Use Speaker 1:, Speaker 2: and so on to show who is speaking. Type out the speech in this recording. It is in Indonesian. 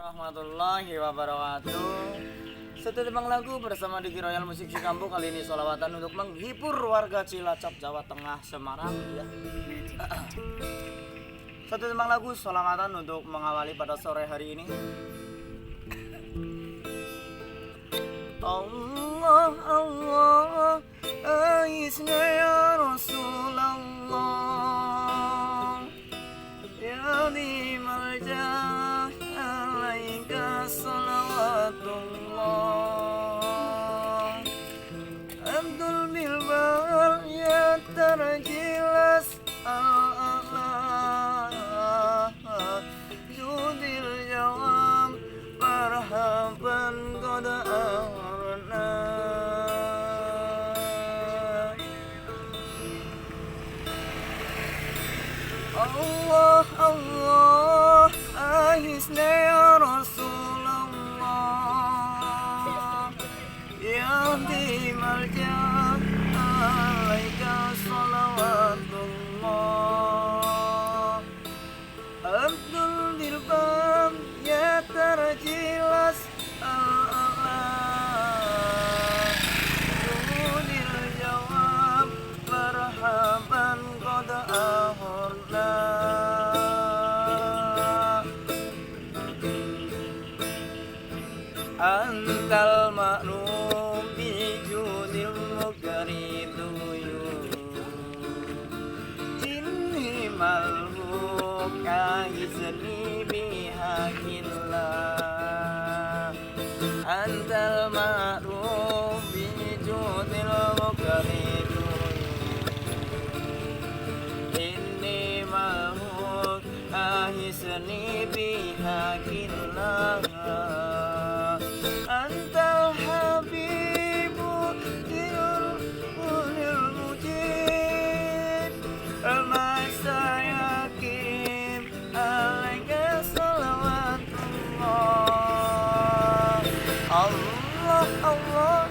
Speaker 1: warahmatullahi wabarakatuh. Satu tembang lagu bersama Diki Royall musik sikampuh. Kali ini solawatan untuk menghibur warga Cilacap Jawa Tengah Semarang ya. Satu tembang lagu solawatan untuk mengawali pada sore hari ini. Allah Allah ahisna ya rosululoh ya di marja laike solawatullah Abdul bilbal ya terjelas judil jawab marhaban koda Allah Allah ahisna ya Rasulullah ya di marja laike solawatullah Abdul dilbam ya terjelas judil jawab marhaban qad ahorna antal ma'rum bi judil mukaridu jinni malhuk ahisni bihaqillah antal ma'rum bi judil mukaridu inni malhuk ahisni bihaqillah